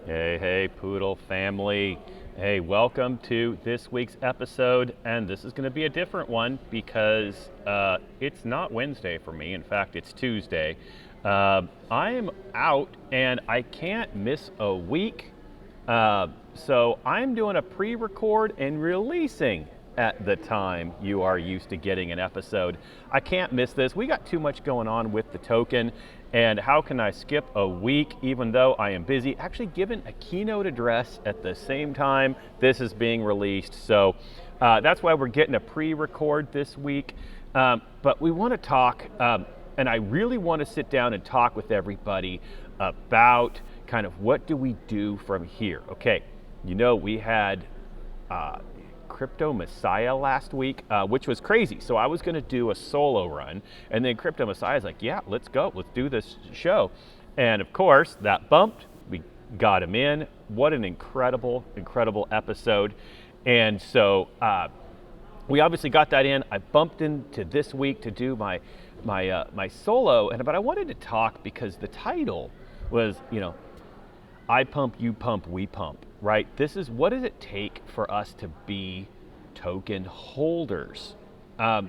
Hey, hey, Poodle family. Hey, welcome to this week's episode. And this is going to be a different one because it's not Wednesday for me. In fact, it's Tuesday. I am out and I can't miss a week. So I'm doing a pre record and releasing at the time you are used to getting an episode. I can't miss this. We got too much going on with the token. And how can I skip a week even though I am busy? Actually, given a keynote address at the same time this is being released. So that's why we're getting a pre record this week. But we want to talk, and I really want to sit down and talk with everybody about kind of what do we do from here. Okay, we had Crypto Messiah last week, which was crazy. So I was going to do a solo run, and then Crypto Messiah's like, yeah, let's go. Let's do this show. And of course, that bumped. We got him in. What an incredible, incredible episode. And so we obviously got that in. I bumped into this week to do my solo, but I wanted to talk because the title was, I pump, you pump, we pump, right? This is what does it take for us to be token holders? When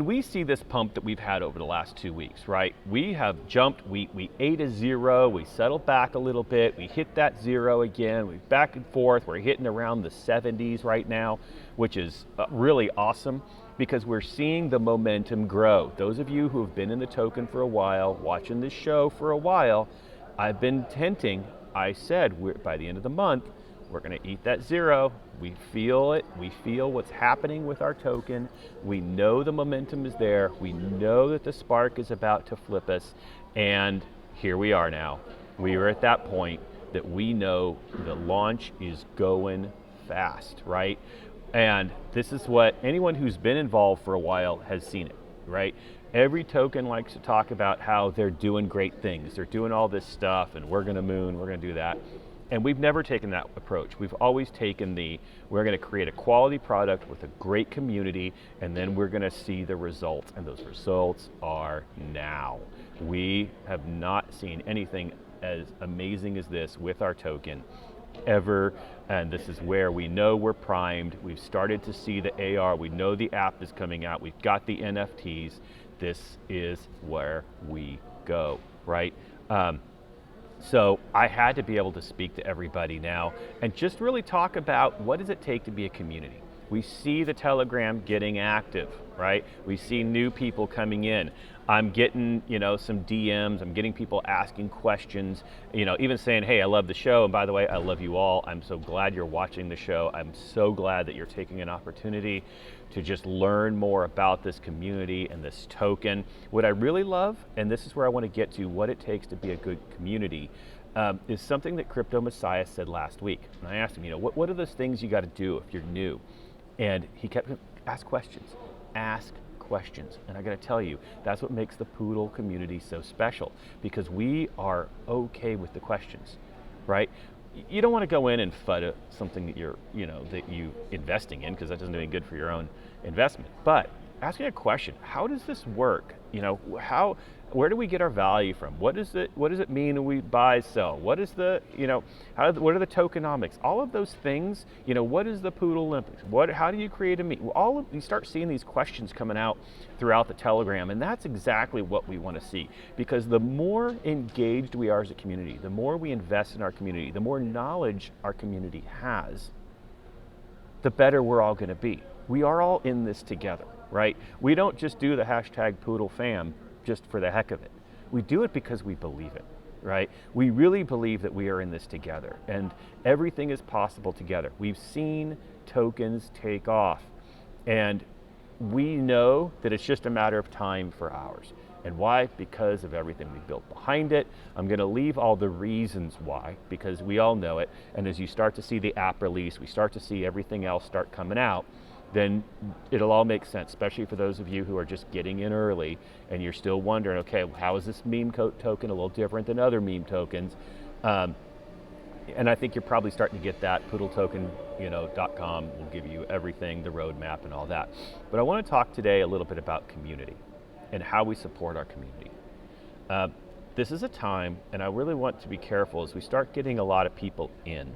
we see this pump that we've had over the last 2 weeks, right? We have jumped, we ate a zero, we settled back a little bit, we hit that zero again, we're back and forth, we're hitting around the 70s right now, which is really awesome because we're seeing the momentum grow. Those of you who have been in the token for a while, watching this show for a while, I've been hinting, I said by the end of the month, we're going to eat that zero. We feel it. We feel what's happening with our token. We know the momentum is there. We know that the spark is about to flip us. And here we are now. We are at that point that we know the launch is going fast, right? And this is what anyone who's been involved for a while has seen it, right? Every token likes to talk about how they're doing great things. They're doing all this stuff and we're going to moon, we're going to do that. And we've never taken that approach. We've always taken we're going to create a quality product with a great community, and then we're going to see the results. And those results are now. We have not seen anything as amazing as this with our token ever. And this is where we know we're primed. We've started to see the AR. We know the app is coming out. We've got the NFTs. This is where we go, right? So I had to be able to speak to everybody now and just really talk about what does it take to be a community. We see the Telegram getting active, right? We see new people coming in. I'm getting, some DMs. I'm getting people asking questions, even saying, hey, I love the show. And by the way, I love you all. I'm so glad you're watching the show. I'm so glad that you're taking an opportunity to just learn more about this community and this token. What I really love, and this is where I want to get to, what it takes to be a good community, is something that Crypto Messiah said last week. And I asked him, what are those things you got to do if you're new? And he kept, ask questions. And I got to tell you, that's what makes the Poodle community so special, because we are okay with the questions, right? You don't want to go in and FUD something that you're investing in, because that doesn't do any good for your own investment. But asking a question, how does this work? Where do we get our value from? What does it mean when we buy, sell? What is what are the tokenomics? All of those things, what is the Poodle Olympics? How do you create a meet? You start seeing these questions coming out throughout the Telegram, and that's exactly what we want to see, because the more engaged we are as a community, the more we invest in our community, the more knowledge our community has, the better we're all going to be. We are all in this together, right? We don't just do the hashtag Poodle Fam just for the heck of it. We do it because we believe it, right? We really believe that we are in this together, and everything is possible together. We've seen tokens take off, and we know that it's just a matter of time for ours. And why? Because of everything we built behind it. I'm going to leave all the reasons why, because we all know it. And as you start to see the app release, we start to see everything else start coming out, then it'll all make sense, especially for those of you who are just getting in early and you're still wondering, okay, how is this meme token a little different than other meme tokens? And I think you're probably starting to get that. POODLCAST.com will give you everything, the roadmap and all that. But I want to talk today a little bit about community and how we support our community. this is a time, and I really want to be careful as we start getting a lot of people in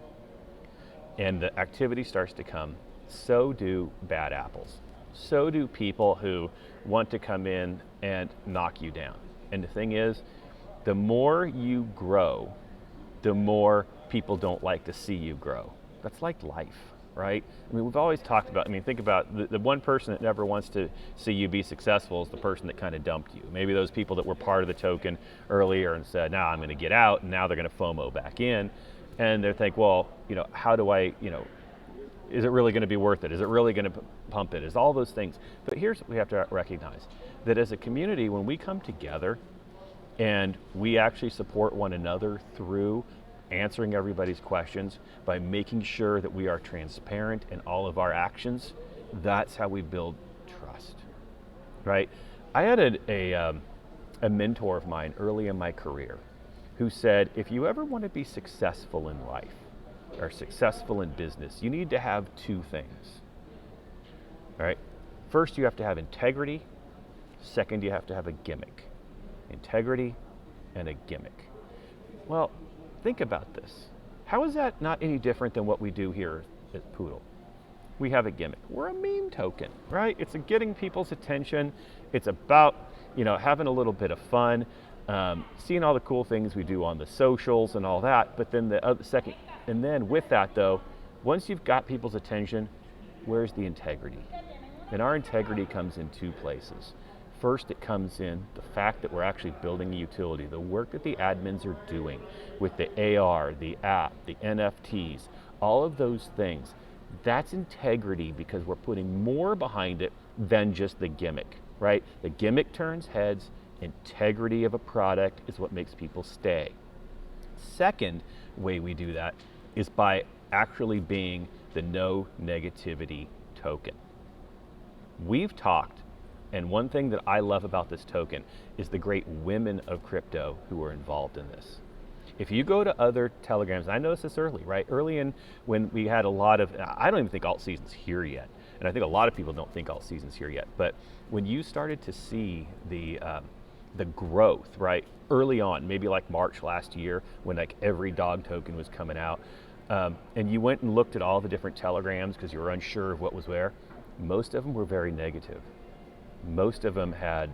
and the activity starts to come, so do bad apples. So do people who want to come in and knock you down. And the thing is, the more you grow, the more people don't like to see you grow. That's like life, right? I mean, we've always talked about, think about the one person that never wants to see you be successful is the person that kind of dumped you. Maybe those people that were part of the token earlier and said, now I'm going to get out, and now they're going to FOMO back in. And they think, well, how do I, is it really going to be worth it? Is it really going to pump it? Is all those things. But here's what we have to recognize, that as a community, when we come together and we actually support one another through answering everybody's questions by making sure that we are transparent in all of our actions, that's how we build trust, right? I had a mentor of mine early in my career who said, if you ever want to be successful in life or successful in business, you need to have two things, all right? First, you have to have integrity. Second, you have to have a gimmick. Integrity and a gimmick. Well, think about this. How is that not any different than what we do here at Poodle? We have a gimmick. We're a meme token, right? It's getting people's attention. It's about, having a little bit of fun, seeing all the cool things we do on the socials and all that. But then and then with that though, once you've got people's attention, where's the integrity? And our integrity comes in two places. First, it comes in the fact that we're actually building a utility, the work that the admins are doing with the AR, the app, the NFTs, all of those things. That's integrity because we're putting more behind it than just the gimmick, right? The gimmick turns heads. Integrity of a product is what makes people stay. Second way we do that is by actually being the no negativity token. We've talked, and one thing that I love about this token is the great women of crypto who are involved in this. If you go to other telegrams, and I noticed this early, right? Early in when we had a lot of, I don't even think alt season's here yet. And I think a lot of people don't think alt season's here yet. But when you started to see the growth, right? Early on, maybe like March last year, when like every dog token was coming out, and you went and looked at all the different telegrams because you were unsure of what was where, most of them were very negative. Most of them had,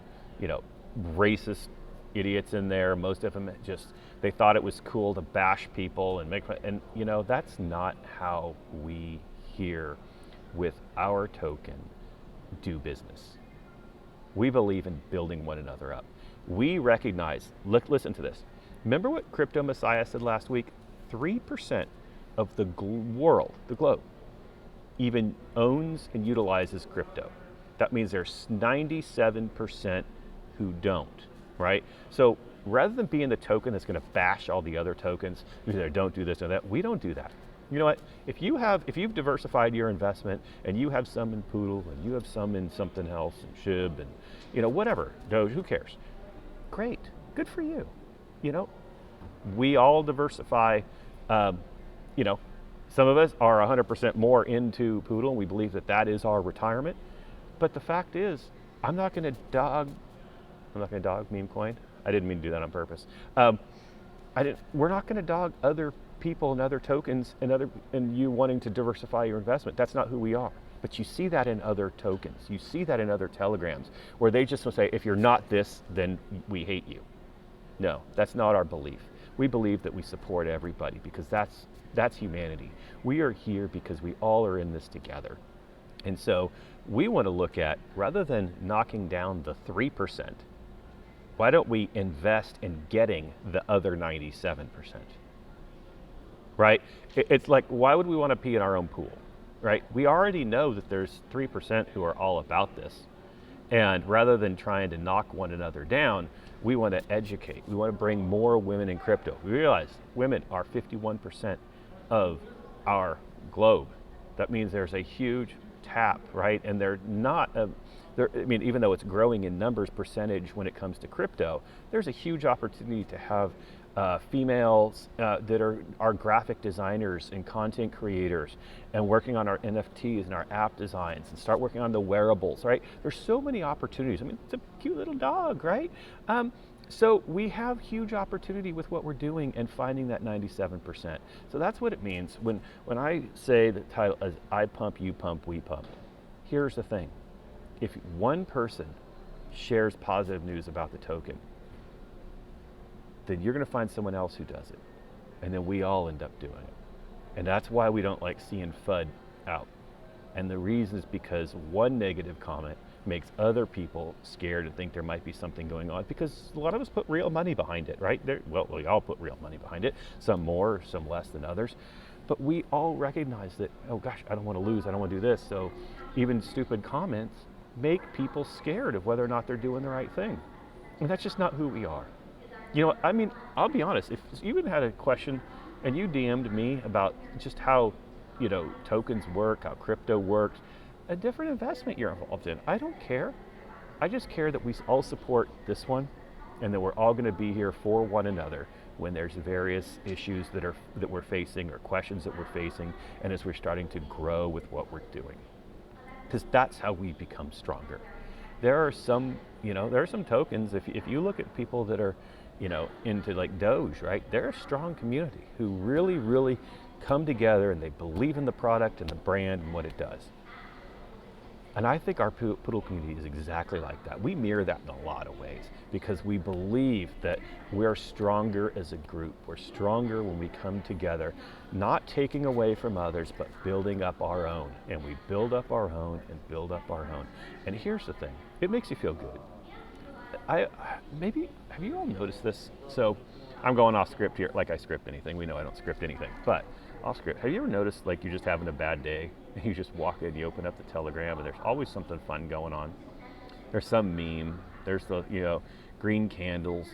racist idiots in there. Most of them they thought it was cool to bash people and that's not how we here with our token do business. We believe in building one another up. We recognize, listen to this. Remember what Crypto Messiah said last week? 3% of the world, the globe, even owns and utilizes crypto. That means there's 97% who don't, right? So rather than being the token that's going to bash all the other tokens, who say don't do this or that, we don't do that. You know what? If you've diversified your investment and you have some in Poodle and you have some in something else and SHIB and whatever, Doge, who cares? Great, good for you. We all diversify. Some of us are 100% more into Poodle, and we believe that is our retirement. But the fact is, I'm not going to dog meme coin. I didn't mean to do that on purpose. We're not going to dog other people and other tokens and you wanting to diversify your investment. That's not who we are. But you see that in other tokens. You see that in other telegrams where they just will say, if you're not this, then we hate you. No, that's not our belief. We believe that we support everybody because that's humanity. We are here because we all are in this together. And so we want to look at, rather than knocking down the 3%, why don't we invest in getting the other 97%? Right? It's like, why would we want to pee in our own pool? Right? We already know that there's 3% who are all about this. And rather than trying to knock one another down, we want to educate. We want to bring more women in crypto. We realize women are 51% of our globe. That means there's a huge tap, right? And they're not, even though it's growing in numbers percentage when it comes to crypto, there's a huge opportunity to have females that are graphic designers and content creators and working on our NFTs and our app designs and start working on the wearables, right? There's so many opportunities. It's a cute little dog, right? So we have huge opportunity with what we're doing and finding that 97%. So that's what it means when I say the title is I pump, you pump, we pump. Here's the thing. If one person shares positive news about the token, then you're going to find someone else who does it. And then we all end up doing it. And that's why we don't like seeing FUD out. And the reason is because one negative comment makes other people scared and think there might be something going on, because a lot of us put real money behind it, right? Well, we all put real money behind it, some more, some less than others. But we all recognize that, oh gosh, I don't want to lose, I don't want to do this. So even stupid comments make people scared of whether or not they're doing the right thing. And that's just not who we are. You know, I mean, I'll be honest, if you even had a question and you DM'd me about just how, tokens work, how crypto works, a different investment you're involved in, I don't care. I just care that we all support this one and that we're all going to be here for one another when there's various issues that we're facing or questions that we're facing, and as we're starting to grow with what we're doing. Because that's how we become stronger. There are some tokens, if you look at people that are, into like Doge, right? They're a strong community who really, really come together and they believe in the product and the brand and what it does. And I think our Poodle community is exactly like that. We mirror that in a lot of ways because we believe that we're stronger as a group. We're stronger when we come together, not taking away from others, but building up our own. And we build up our own and build up our own. And here's the thing, it makes you feel good. Have you all noticed this? So I'm going off script here, like I script anything. We know I don't script anything, but off script. Have you ever noticed like you're just having a bad day and you just walk in, you open up the Telegram and there's always something fun going on. There's some meme, there's the, green candles.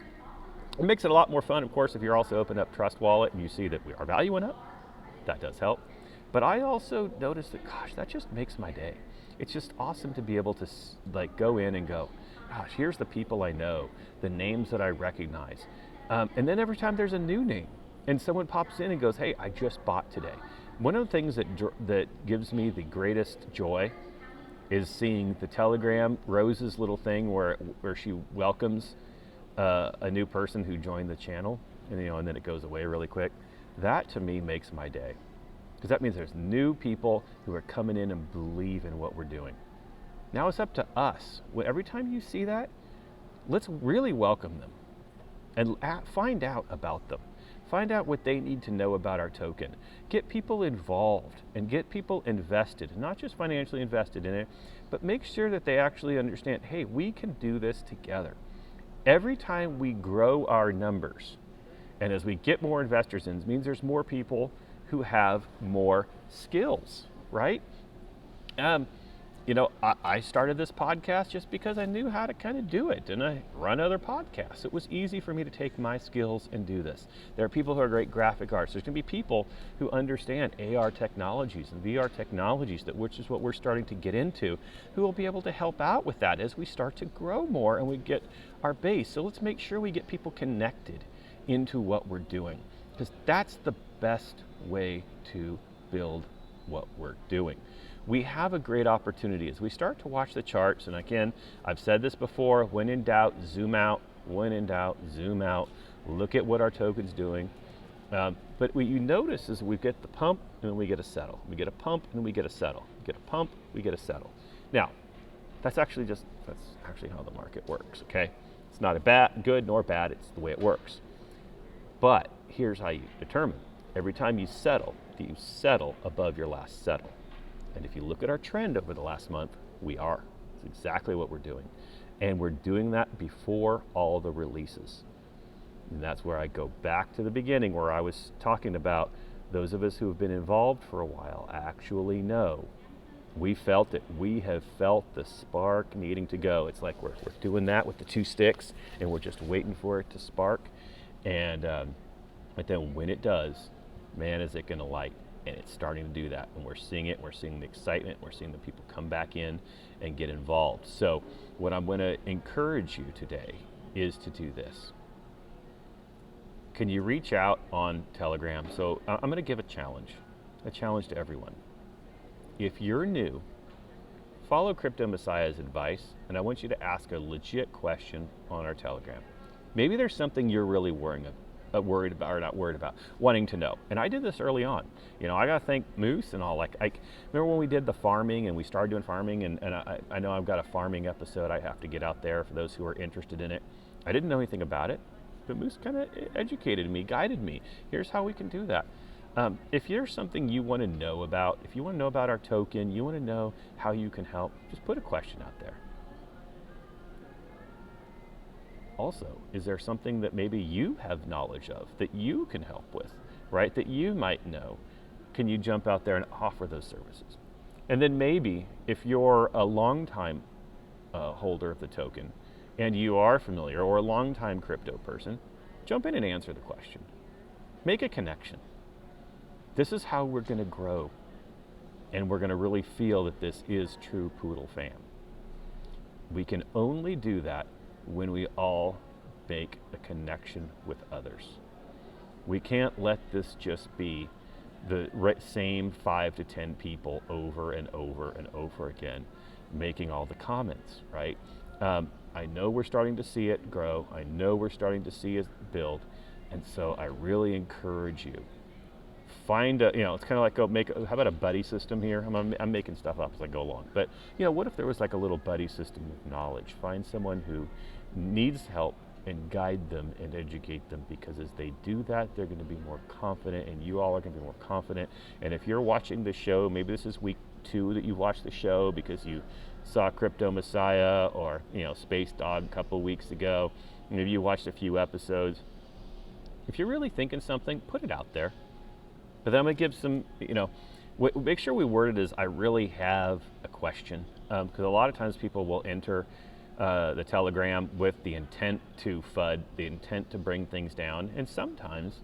It makes it a lot more fun, of course, if you're also open up Trust Wallet and you see that our value went up. That does help. But I also noticed that, gosh, that just makes my day. It's just awesome to be able to like go in and go, gosh, here's the people I know, the names that I recognize. And then every time there's a new name and someone pops in and goes, hey, I just bought today. One of the things that gives me the greatest joy is seeing the Telegram, Rose's little thing where she welcomes a new person who joined the channel, and then it goes away really quick. That to me makes my day, because that means there's new people who are coming in and believe in what we're doing. Now it's up to us. Every time you see that, let's really welcome them and find out about them. Find out what they need to know about our token. Get people involved and get people invested, not just financially invested in it, but make sure that they actually understand, hey, we can do this together. Every time we grow our numbers, and as we get more investors in, it means there's more people who have more skills, right? I started this podcast just because I knew how to kind of do it, and I run other podcasts. It was easy for me to take my skills and do this. There are people who are great graphic artists. There's going to be people who understand AR technologies and VR technologies, which is what we're starting to get into, who will be able to help out with that as we start to grow more and we get our base. So let's make sure we get people connected into what we're doing, because that's the best way to build what we're doing. We have a great opportunity as we start to watch the charts. And again, I've said this before, when in doubt, zoom out. When in doubt, zoom out. Look at what our token's doing. But what you notice is we get the pump and then we get a settle. We get a pump and then we get a settle. We get a pump, we get a settle. Now, that's actually how the market works, okay? It's not good nor bad, it's the way it works. But here's how you determine. Every time you settle, do you settle above your last settle? And if you look at our trend over the last month, we are. It's exactly what we're doing. And we're doing that before all the releases. And that's where I go back to the beginning where I was talking about those of us who have been involved for a while actually know. We felt it. We have felt the spark needing to go. It's like we're doing that with the two sticks and we're just waiting for it to spark. And but then when it does, man, is it going to light. And it's starting to do that, and we're seeing it. We're seeing the excitement. We're seeing the people come back in and get involved. So what I'm going to encourage you today is to do this. Can you reach out on Telegram? So I'm going to give a challenge to everyone. If you're new, follow Crypto Messiah's advice, and I want you to ask a legit question on our Telegram. Maybe there's something you're really worried about, or not worried about, wanting to know. And I did this early on. I got to thank Moose and all. Like, I remember when we did the farming and we started doing farming, and I know I've got a farming episode I have to get out there for those who are interested in it. I didn't know anything about it, but Moose kind of educated me, guided me. Here's how we can do that. If there's something you want to know about, if you want to know about our token, you want to know how you can help, just put a question out there. Also, is there something that maybe you have knowledge of that you can help with, right? That you might know? Can you jump out there and offer those services? And then maybe if you're a longtime holder of the token and you are familiar, or a longtime crypto person, jump in and answer the question. Make a connection. This is how we're going to grow, and we're going to really feel that this is true Poodle fam. We can only do that when we all make a connection with others. We can't let this just be the same 5 to 10 people over and over and over again making all the comments, right? I know we're starting to see it grow. I know we're starting to see it build. And so I really encourage you, find a, it's kind of like how about a buddy system here? I'm making stuff up as I go along. But, what if there was like a little buddy system of knowledge? Find someone who needs help and guide them and educate them, because as they do that, they're going to be more confident, and you all are going to be more confident. And if you're watching the show, maybe this is week 2 that you watched the show because you saw Crypto Messiah or, Space Dog a couple weeks ago. Maybe you watched a few episodes. If you're really thinking something, put it out there. But then I'm going to give some, make sure we word it as I really have a question. Because a lot of times people will enter the Telegram with the intent to FUD, the intent to bring things down. And sometimes,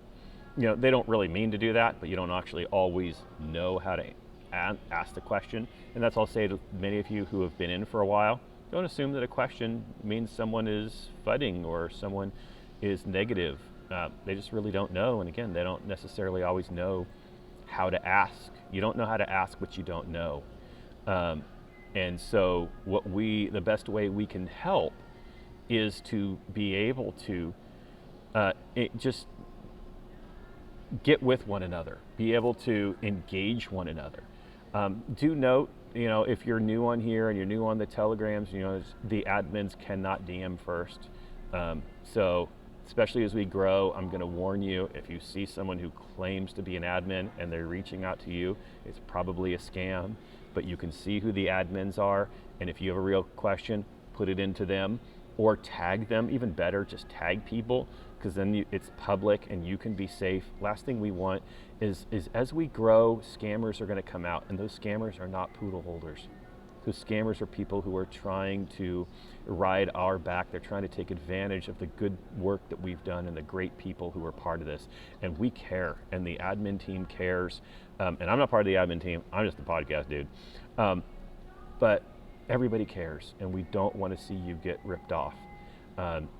they don't really mean to do that, but you don't actually always know how to ask the question. And that's all I'll say to many of you who have been in for a while. Don't assume that a question means someone is FUDding or someone is negative. They just really don't know. And again, they don't necessarily always know how to ask. You don't know how to ask what you don't know. And so the best way we can help is to be able to just get with one another, be able to engage one another. Do note, if you're new on here and you're new on the Telegrams, the admins cannot DM first. So especially as we grow, I'm going to warn you, if you see someone who claims to be an admin and they're reaching out to you, it's probably a scam, but you can see who the admins are. And if you have a real question, put it into them or tag them. Even better, just tag people, because then it's public and you can be safe. Last thing we want is as we grow, scammers are going to come out, and those scammers are not Poodle holders. Those scammers are people who are trying to ride our back. They're trying to take advantage of the good work that we've done and the great people who are part of this. And we care, and the admin team cares. And I'm not part of the admin team. I'm just the podcast dude. But everybody cares, and we don't want to see you get ripped off.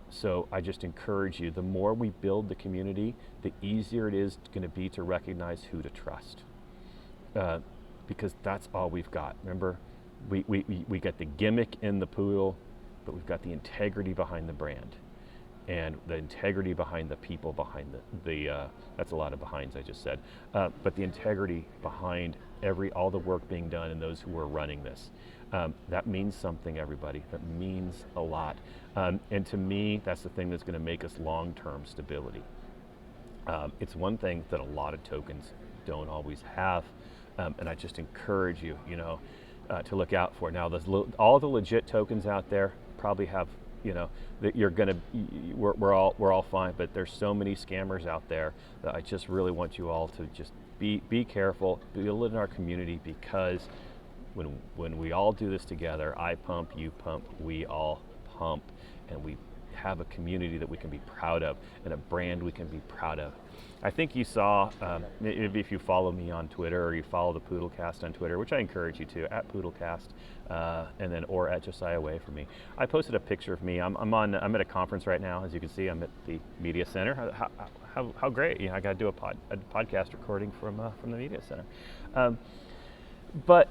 So I just encourage you, the more we build the community, the easier it is going to be to recognize who to trust. Because that's all we've got. Remember, we got the gimmick in the Poodle, but we've got the integrity behind the brand, and the integrity behind the people behind the that's a lot of behinds I just said, but the integrity behind all the work being done and those who are running this. That means something, everybody. That means a lot. And to me, that's the thing that's going to make us long-term stability. It's one thing that a lot of tokens don't always have, and I just encourage you, to look out for. Now, all the legit tokens out there probably have, that we're all fine, but there's so many scammers out there that I just really want you all to just be careful, build in our community, because when we all do this together, I pump, you pump, we all pump, and we have a community that we can be proud of and a brand we can be proud of. I think you saw, if you follow me on Twitter or you follow the POODLCAST on Twitter, which I encourage you to, at POODLCAST, or at Josiah Way for me. I posted a picture of me. I'm at a conference right now. As you can see, I'm at the Media Center. How great! I got to do a podcast recording from the Media Center. But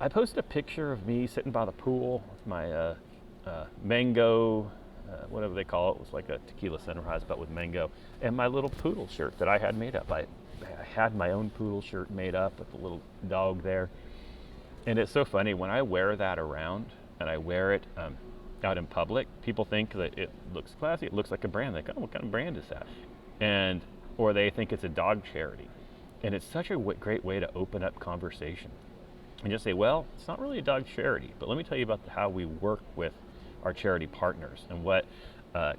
I posted a picture of me sitting by the pool with my mango whatever they call it. It was like a tequila sunrise, but with mango. And my little poodle shirt that I had made up. I had my own poodle shirt made up with the little dog there. And it's so funny, when I wear that around and I wear it out in public, people think that it looks classy. It looks like a brand. They're like, oh, what kind of brand is that? And, or they think it's a dog charity. And it's such a great way to open up conversation and just say, well, it's not really a dog charity, but let me tell you about how we work with our charity partners and what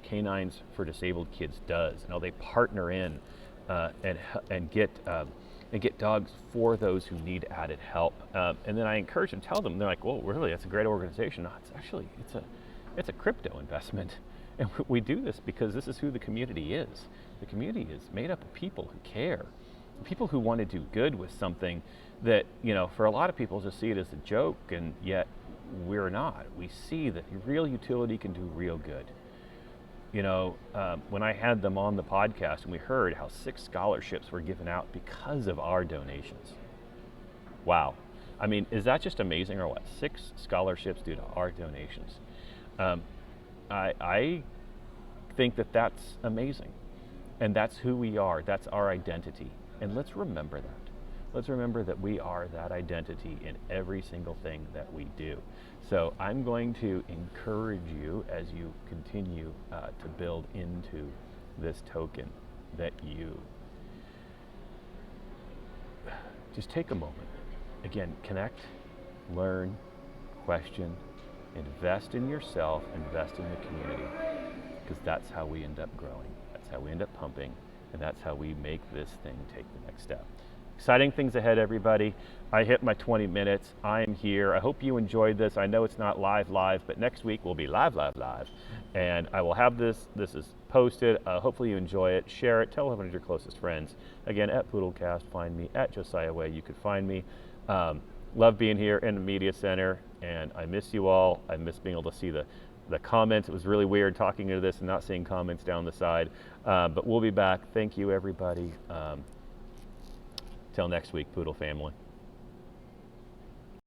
Canines for Disabled Kids does, and how they partner in and get dogs for those who need added help. And then I encourage them, tell them, they're like, well, really, that's a great organization. No, it's actually, it's a crypto investment. And we do this because this is who the community is. The community is made up of people who care, people who want to do good with something that, you know, for a lot of people just see it as a joke, and yet we're not. We see that real utility can do real good. You know, when I had them on the podcast and we heard how 6 scholarships were given out because of our donations. Wow. I mean, is that just amazing or what? 6 scholarships due to our donations. I think that that's amazing. And that's who we are. That's our identity. And let's remember that. Let's remember that we are that identity in every single thing that we do. So I'm going to encourage you as you continue to build into this token that you just take a moment. Again, connect, learn, question, invest in yourself, invest in the community, because that's how we end up growing. That's how we end up pumping, and that's how we make this thing take the next step. Exciting things ahead, everybody. I hit my 20 minutes. I am here. I hope you enjoyed this. I know it's not live, but next week we'll be live. And I will have this is posted. Hopefully you enjoy it. Share it. Tell one of your closest friends. Again, at POODLCAST, find me. At Josiah Way, you could find me. Love being here in the media center, and I miss you all. I miss being able to see the comments. It was really weird talking to this and not seeing comments down the side. But we'll be back. Thank you, everybody. Till next week, Poodle family.